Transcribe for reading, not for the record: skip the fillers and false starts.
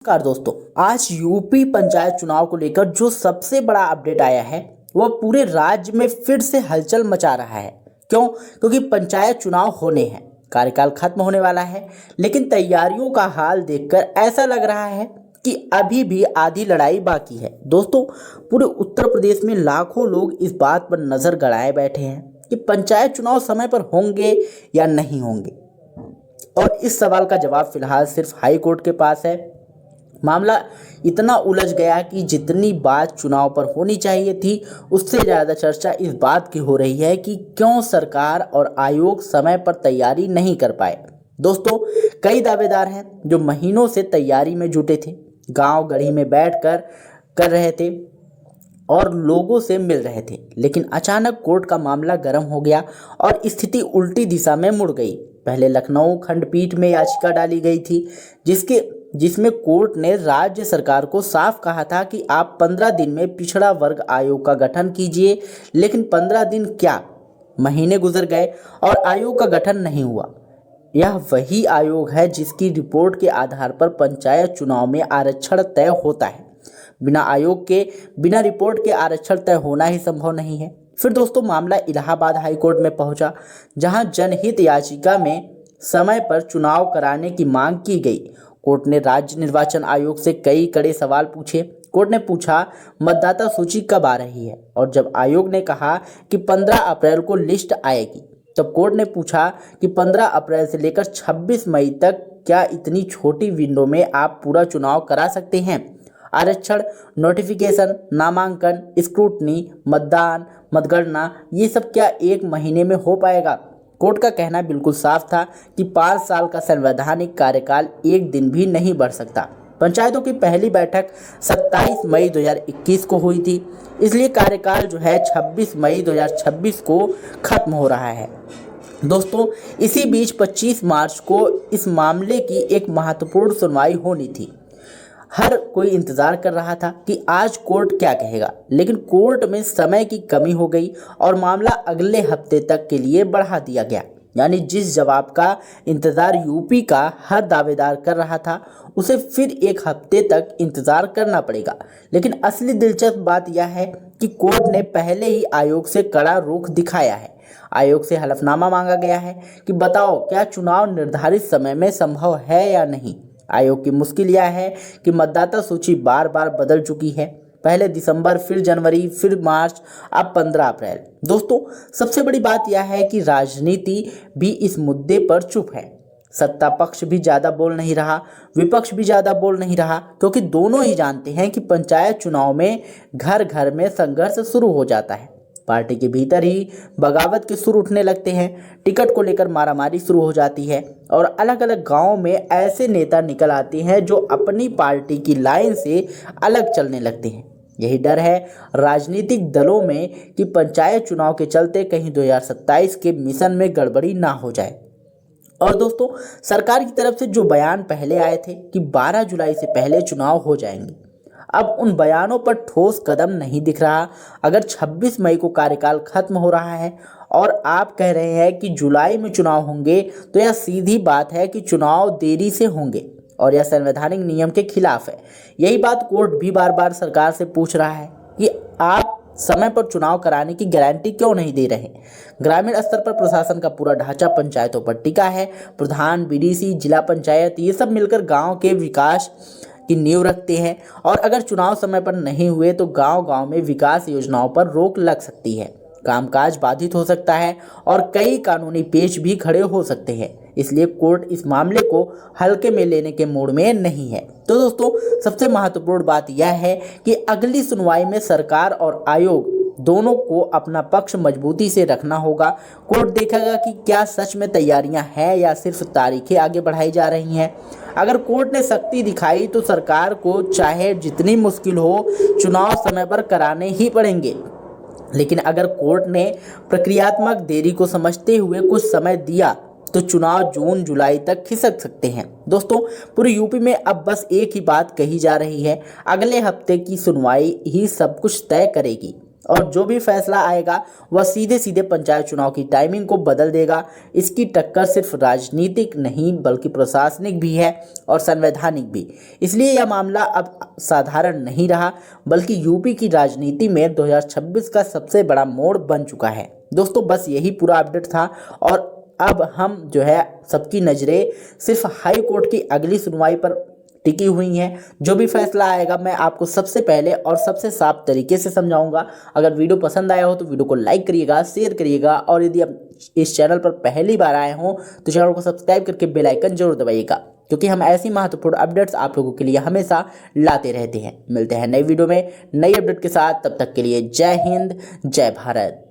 नमस्कार दोस्तों। आज यूपी पंचायत चुनाव को लेकर जो सबसे बड़ा अपडेट आया है वह पूरे राज्य में फिर से हलचल मचा रहा है। क्यों? क्योंकि पंचायत चुनाव होने हैं, कार्यकाल खत्म होने वाला है, लेकिन तैयारियों का हाल देखकर ऐसा लग रहा है कि अभी भी आधी लड़ाई बाकी है। दोस्तों, पूरे उत्तर प्रदेश में लाखों लोग इस बात पर नजर गड़ाए बैठे हैं कि पंचायत चुनाव समय पर होंगे या नहीं होंगे, और इस सवाल का जवाब फिलहाल सिर्फ हाई कोर्ट के पास है। मामला इतना उलझ गया कि जितनी बात चुनाव पर होनी चाहिए थी, उससे ज़्यादा चर्चा इस बात की हो रही है कि क्यों सरकार और आयोग समय पर तैयारी नहीं कर पाए। दोस्तों, कई दावेदार हैं जो महीनों से तैयारी में जुटे थे, गांव गढ़ी में बैठकर कर रहे थे और लोगों से मिल रहे थे, लेकिन अचानक कोर्ट का मामला गर्म हो गया और स्थिति उल्टी दिशा में मुड़ गई। पहले लखनऊ खंडपीठ में याचिका डाली गई थी जिसमें कोर्ट ने राज्य सरकार को साफ कहा था कि आप 15 दिन में पिछड़ा वर्ग आयोग का गठन कीजिए, लेकिन 15 दिन क्या, महीने गुजर गए और आयोग का गठन नहीं हुआ। यह वही आयोग है जिसकी रिपोर्ट के आधार पर पंचायत चुनाव में आरक्षण तय होता है। बिना आयोग के, बिना रिपोर्ट के आरक्षण तय होना ही संभव नहीं है। फिर दोस्तों, मामला इलाहाबाद हाई कोर्ट में पहुंचा, जहां जनहित याचिका में समय पर चुनाव कराने की मांग की गई। कोर्ट ने राज्य निर्वाचन आयोग से कई कड़े सवाल पूछे। कोर्ट ने पूछा, मतदाता सूची कब आ रही है, और जब आयोग ने कहा कि 15 अप्रैल को लिस्ट आएगी, तब कोर्ट ने पूछा कि 15 अप्रैल से लेकर 26 मई तक क्या इतनी छोटी विंडो में आप पूरा चुनाव करा सकते हैं? आरक्षण, नोटिफिकेशन, नामांकन, स्क्रूटनी, मतदान, मतगणना, ये सब क्या एक महीने में हो पाएगा? कोर्ट का कहना बिल्कुल साफ था कि 5 साल का संवैधानिक कार्यकाल एक दिन भी नहीं बढ़ सकता। पंचायतों की पहली बैठक 27 मई 2021 को हुई थी, इसलिए कार्यकाल जो है 26 मई 2026 को खत्म हो रहा है। दोस्तों, इसी बीच 25 मार्च को इस मामले की एक महत्वपूर्ण सुनवाई होनी थी। हर कोई इंतजार कर रहा था कि आज कोर्ट क्या कहेगा, लेकिन कोर्ट में समय की कमी हो गई और मामला अगले हफ्ते तक के लिए बढ़ा दिया गया। यानी जिस जवाब का इंतजार यूपी का हर दावेदार कर रहा था, उसे फिर एक हफ्ते तक इंतजार करना पड़ेगा। लेकिन असली दिलचस्प बात यह है कि कोर्ट ने पहले ही आयोग से कड़ा रुख दिखाया है। आयोग से हलफनामा मांगा गया है कि बताओ, क्या चुनाव निर्धारित समय में संभव है या नहीं। आयोग की मुश्किल यह है कि मतदाता सूची बार बार बदल चुकी है, पहले दिसंबर, फिर जनवरी, फिर मार्च, अब 15 अप्रैल। दोस्तों, सबसे बड़ी बात यह है कि राजनीति भी इस मुद्दे पर चुप है। सत्ता पक्ष भी ज़्यादा बोल नहीं रहा, विपक्ष भी ज़्यादा बोल नहीं रहा, क्योंकि दोनों ही जानते हैं कि पंचायत चुनाव में घर घर में संघर्ष शुरू हो जाता है। पार्टी के भीतर ही बगावत के सुर उठने लगते हैं, टिकट को लेकर मारामारी शुरू हो जाती है और अलग अलग गांवों में ऐसे नेता निकल आते हैं जो अपनी पार्टी की लाइन से अलग चलने लगते हैं। यही डर है राजनीतिक दलों में कि पंचायत चुनाव के चलते कहीं 2027 के मिशन में गड़बड़ी ना हो जाए। और दोस्तों, सरकार की तरफ से जो बयान पहले आए थे कि 12 जुलाई से पहले चुनाव हो जाएंगे, अब उन बयानों पर ठोस कदम नहीं दिख रहा। अगर 26 मई को कार्यकाल खत्म हो रहा है और आप कह रहे हैं कि जुलाई में चुनाव होंगे, तो यह सीधी बात है कि चुनाव देरी से होंगे और यह संवैधानिक नियम के खिलाफ है। यही बात कोर्ट भी बार बार सरकार से पूछ रहा है कि आप समय पर चुनाव कराने की गारंटी क्यों नहीं दे रहे। ग्रामीण स्तर पर प्रशासन का पूरा ढांचा पंचायतों पर टिका है। प्रधान, बीडीसी, जिला पंचायत, ये सब मिलकर गाँव के विकास की नींव रखते हैं, और अगर चुनाव समय पर नहीं हुए तो गांव गांव में विकास योजनाओं पर रोक लग सकती है, कामकाज बाधित हो सकता है और कई कानूनी पेच भी खड़े हो सकते हैं। इसलिए कोर्ट इस मामले को हल्के में लेने के मूड में नहीं है। तो दोस्तों, सबसे महत्वपूर्ण बात यह है कि अगली सुनवाई में सरकार और आयोग दोनों को अपना पक्ष मजबूती से रखना होगा। कोर्ट देखेगा कि क्या सच में तैयारियां हैं या सिर्फ तारीखें आगे बढ़ाई जा रही हैं। अगर कोर्ट ने सख्ती दिखाई तो सरकार को चाहे जितनी मुश्किल हो, चुनाव समय पर कराने ही पड़ेंगे। लेकिन अगर कोर्ट ने प्रक्रियात्मक देरी को समझते हुए कुछ समय दिया तो चुनाव जून जुलाई तक खिसक सकते हैं। दोस्तों, पूरे यूपी में अब बस एक ही बात कही जा रही है, अगले हफ्ते की सुनवाई ही सब कुछ तय करेगी। और जो भी फैसला आएगा वह सीधे सीधे पंचायत चुनाव की टाइमिंग को बदल देगा। इसकी टक्कर सिर्फ राजनीतिक नहीं बल्कि प्रशासनिक भी है और संवैधानिक भी। इसलिए यह मामला अब साधारण नहीं रहा बल्कि यूपी की राजनीति में 2026 का सबसे बड़ा मोड़ बन चुका है। दोस्तों बस यही पूरा अपडेट था और अब हम जो है सबकी नज़रें सिर्फ हाई कोर्ट की अगली सुनवाई पर टिकी हुई हैं। जो भी फैसला आएगा मैं आपको सबसे पहले और सबसे साफ तरीके से समझाऊंगा। अगर वीडियो पसंद आया हो तो वीडियो को लाइक करिएगा, शेयर करिएगा और यदि आप इस चैनल पर पहली बार आए हों तो चैनल को सब्सक्राइब करके बेल आइकन जरूर दबाइएगा, क्योंकि हम ऐसी महत्वपूर्ण अपडेट्स आप लोगों के लिए हमेशा लाते रहते हैं। मिलते हैं नई वीडियो में नई अपडेट के साथ, तब तक के लिए जय हिंद, जय भारत।